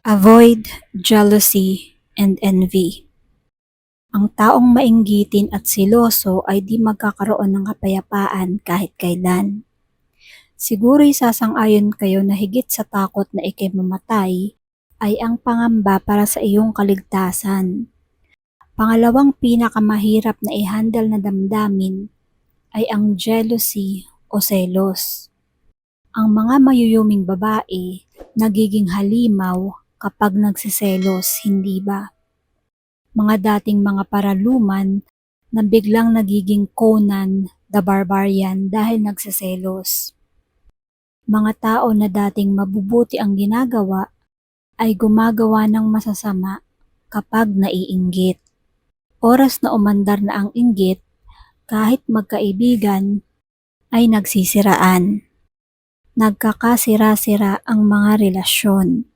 Avoid jealousy and envy. Ang taong mainggitin at seloso ay di magkakaroon ng kapayapaan kahit kailan. Siguro'y sasang-ayon kayo na higit sa takot na ikay mamatay ay ang pangamba para sa iyong kaligtasan. Pangalawang pinakamahirap na i-handle na damdamin ay ang jealousy o selos. Ang mga mayuyuming babae nagiging halimaw kapag nagsiselos, hindi ba? Mga dating mga paraluman na biglang nagiging Conan the Barbarian dahil nagsiselos. Mga tao na dating mabubuti ang ginagawa ay gumagawa ng masasama kapag naiinggit. Oras na umandar na ang inggit, kahit magkaibigan, ay nagsisiraan. Nagkakasira-sira ang mga relasyon.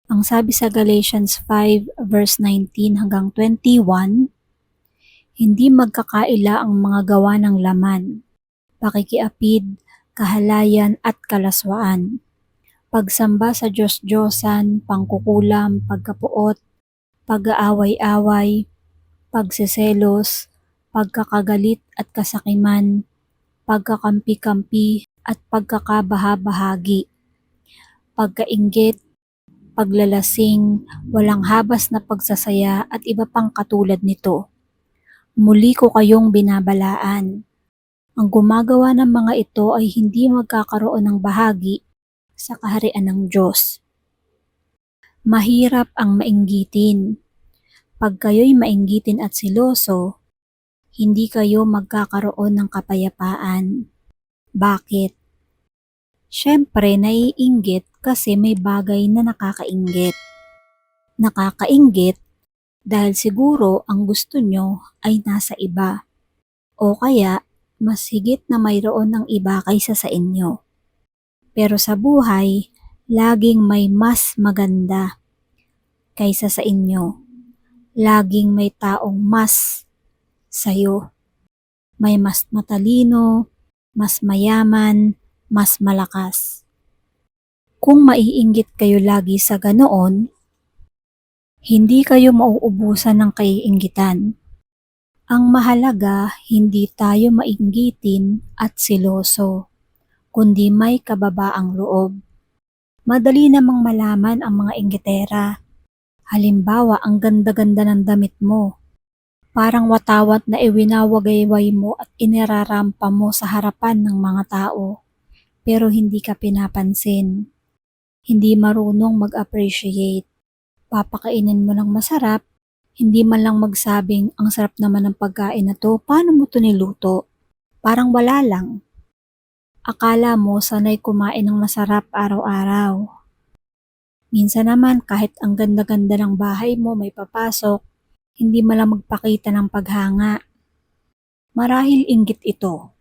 Ang sabi sa Galatians 5 verse 19 hanggang 21, hindi magkakaila ang mga gawa ng laman, pakikiapid, kahalayan at kalaswaan, pagsamba sa Diyos-Diyosan, pangkukulam, pagkapuot, pag-aaway-away, pagseselos, pagkakagalit at kasakiman, pagkakampi-kampi at pagkakabaha-bahagi, pagkainggit, paglalasing, walang habas na pagsasaya at iba pang katulad nito. Muli ko kayong binabalaan. Ang gumagawa ng mga ito ay hindi magkakaroon ng bahagi sa kaharian ng Diyos. Mahirap ang mainggitin. Pag kayo'y mainggitin at seloso, hindi kayo magkakaroon ng kapayapaan. Bakit? Siyempre, naiinggit kasi may bagay na nakakainggit. Nakakainggit dahil siguro ang gusto nyo ay nasa iba. O kaya, mas higit na mayroon ng iba kaysa sa inyo. Pero sa buhay, laging may mas maganda kaysa sa inyo. Laging may taong mas sayo. May mas matalino, mas mayaman, mas malakas. Kung maiinggit kayo lagi sa ganoon, hindi kayo mauubusan ng kaiinggitan. Ang mahalaga, hindi tayo mainggitin at seloso, kundi may kababaang loob. Madali namang malaman ang mga inggitera. Halimbawa, ang ganda-ganda ng damit mo. Parang watawat na iwinawagayway mo at inirarampa mo sa harapan ng mga tao. Pero hindi ka pinapansin. Hindi marunong mag-appreciate. Papakainin mo ng masarap, hindi man lang magsabing ang sarap naman ng pagkain na to, paano mo to niluto? Parang wala lang. Akala mo sanay kumain ng masarap araw-araw. Minsan naman kahit ang ganda-ganda ng bahay mo may papasok, hindi man lang magpakita ng paghanga. Marahil inggit ito.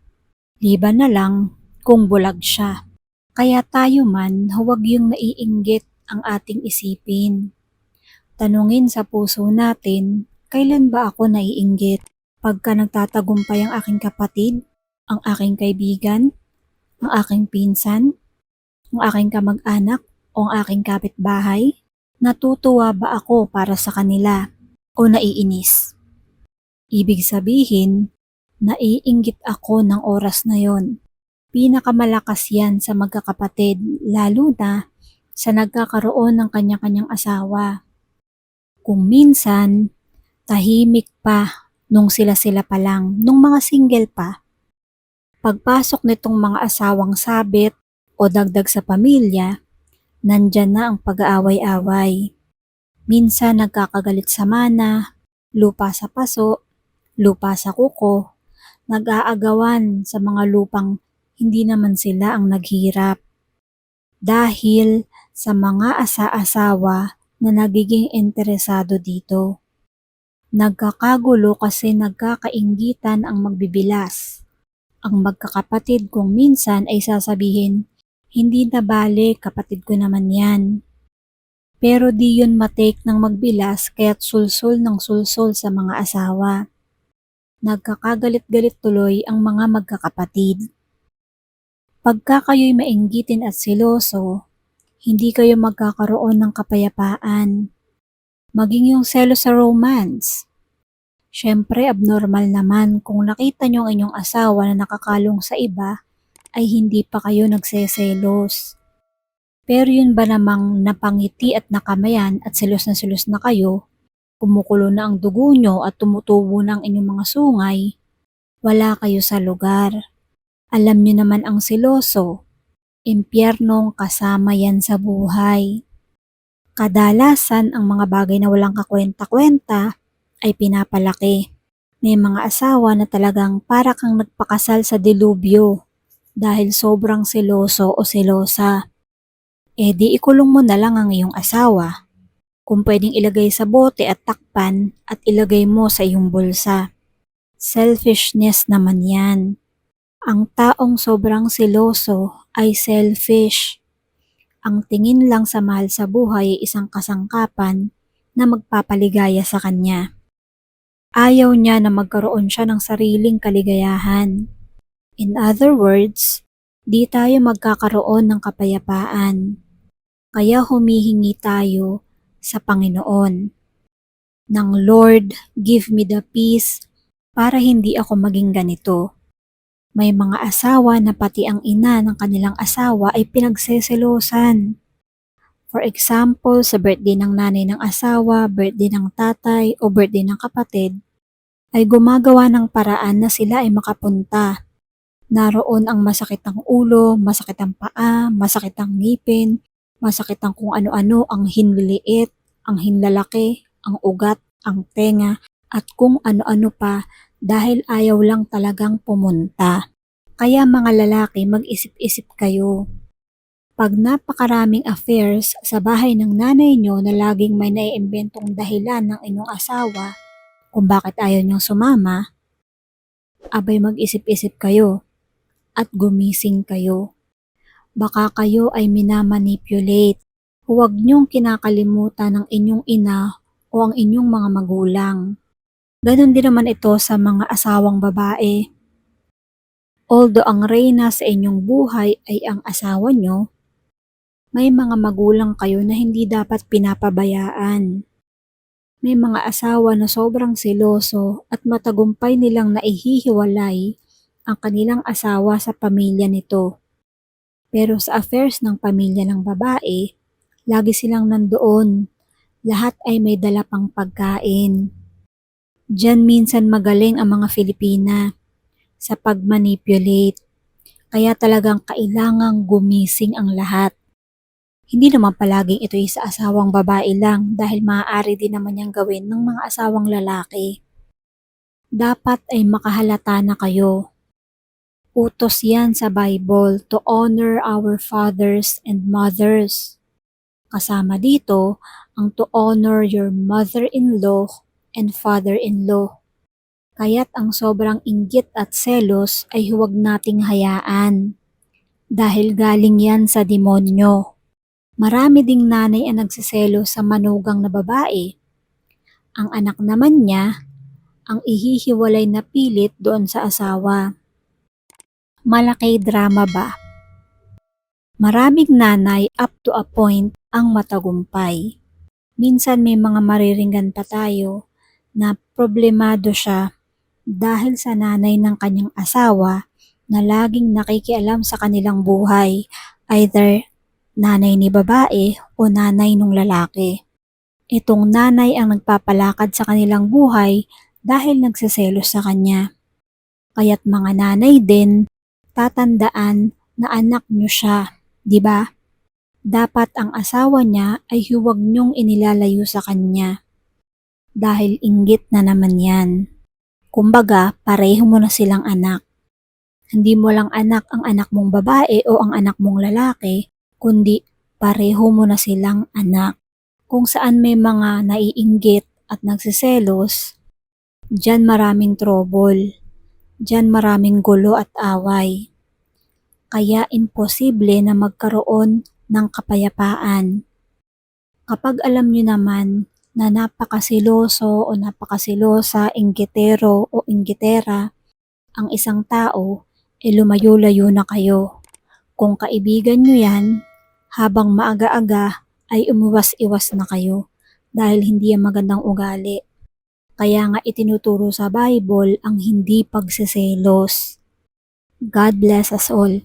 Liban na lang kung bulag siya. Kaya tayo man, huwag yung naiinggit ang ating isipin. Tanungin sa puso natin, kailan ba ako naiinggit? Pagka nagtatagumpay ang aking kapatid, ang aking kaibigan, ang aking pinsan, ang aking kamag-anak o ang aking kapitbahay? Natutuwa ba ako para sa kanila o naiinis? Ibig sabihin, naiinggit ako ng oras na yon. Pinakamalakas yan sa magkakapatid, lalo na sa nagkakaroon ng kanya-kanyang asawa. Kung minsan, tahimik pa nung sila-sila pa lang, nung mga single pa. Pagpasok nitong mga asawang sabit o dagdag sa pamilya, nandyan na ang pag-aaway-away. Minsan nagkakagalit sa mana, lupa sa paso, lupa sa kuko, nag-aagawan sa mga lupang hindi naman sila ang naghirap. Dahil sa mga asa-asawa na nagiging interesado dito. Nagkakagulo kasi nagkakainggitan ang magbibilas. Ang magkakapatid kung minsan ay sasabihin, hindi na bale, kapatid ko naman yan. Pero di yun matake ng magbilas kaya't sulsul ng sulsul sa mga asawa. Nagkakagalit-galit tuloy ang mga magkakapatid. Pagka kayo'y mainggitin at seloso, hindi kayo magkakaroon ng kapayapaan. Maging yung selos sa romance. Siyempre, abnormal naman kung nakita nyo ang inyong asawa na nakakalong sa iba ay hindi pa kayo nagseselos. Pero yun ba namang napangiti at nakamayan at selos na kayo, kumukulo na ang dugo nyo at tumutubo na ang inyong mga sungay, wala kayo sa lugar. Alam nyo naman ang seloso, impyernong kasama yan sa buhay. Kadalasan ang mga bagay na walang kakwenta-kwenta ay pinapalaki. May mga asawa na talagang para kang nagpakasal sa dilubyo dahil sobrang seloso o selosa. Eh di ikulong mo na lang ang iyong asawa. Kung pwedeng ilagay sa bote at takpan at ilagay mo sa iyong bulsa. Selfishness naman yan. Ang taong sobrang seloso ay selfish. Ang tingin lang sa mahal sa buhay ay isang kasangkapan na magpapaligaya sa kanya. Ayaw niya na magkaroon siya ng sariling kaligayahan. In other words, di tayo magkakaroon ng kapayapaan. Kaya humihingi tayo sa Panginoon ng Lord, give me the peace para hindi ako maging ganito. May mga asawa na pati ang ina ng kanilang asawa ay pinagseselosan. For example, sa birthday ng nanay ng asawa, birthday ng tatay o birthday ng kapatid, ay gumagawa ng paraan na sila ay makapunta. Naroon ang masakit ang ulo, masakit ang paa, masakit ang ngipin, masakit ang kung ano-ano, ang hinliliit, ang hinlalaki, ang ugat, ang tenga, at kung ano-ano pa dahil ayaw lang talagang pumunta. Kaya mga lalaki, mag-isip-isip kayo. Pag napakaraming affairs sa bahay ng nanay nyo na laging may naiimbentong dahilan ng inyong asawa kung bakit ayaw nyong sumama, abay mag-isip-isip kayo at gumising kayo. Baka kayo ay minamanipulate. Huwag nyong kinakalimutan ang inyong ina o ang inyong mga magulang. Ganon din naman ito sa mga asawang babae. Although ang reyna sa inyong buhay ay ang asawa nyo, may mga magulang kayo na hindi dapat pinapabayaan. May mga asawa na sobrang seloso at matagumpay nilang naihihiwalay ang kanilang asawa sa pamilya nito. Pero sa affairs ng pamilya ng babae, lagi silang nandoon. Lahat ay may dala pang pagkain. Diyan minsan magaling ang mga Filipina sa pagmanipulate. Kaya talagang kailangang gumising ang lahat. Hindi naman palaging ito sa asawang babae lang dahil maaari din naman niyang gawin ng mga asawang lalaki. Dapat ay makahalata na kayo. Utos yan sa Bible to honor our fathers and mothers. Kasama dito ang to honor your mother-in-law and father-in-law. Kaya't ang sobrang inggit at selos ay huwag nating hayaan. Dahil galing yan sa demonyo. Marami ding nanay ang nagsiselo sa manugang na babae. Ang anak naman niya, ang ihihiwalay na pilit doon sa asawa. Malaki drama ba? Maraming nanay up to a point ang matagumpay. Minsan may mga mariringgan pa tayo na problemado siya dahil sa nanay ng kanyang asawa na laging nakikialam sa kanilang buhay, either nanay ni babae o nanay ng lalaki. Itong nanay ang nagpapalakad sa kanilang buhay dahil nagseselos sa kanya. Kaya't mga nanay din, tatandaan na anak nyo siya, di ba? Dapat ang asawa niya ay huwag nyong inilalayo sa kanya. Dahil inggit na naman yan. Kumbaga, pareho mo na silang anak. Hindi mo lang anak ang anak mong babae o ang anak mong lalaki, kundi pareho mo na silang anak. Kung saan may mga naiinggit at nagsiselos, diyan maraming trouble, diyan maraming gulo at away. Kaya imposible na magkaroon ng kapayapaan. Kapag alam nyo naman na napakasiloso o napakasilosa, inggitero o inggitera ang isang tao, lumayo-layo na kayo. Kung kaibigan nyo yan, habang maaga-aga ay umuwas-iwas na kayo dahil hindi yan magandang ugali. Kaya nga itinuturo sa Bible ang hindi pagseselos. God bless us all.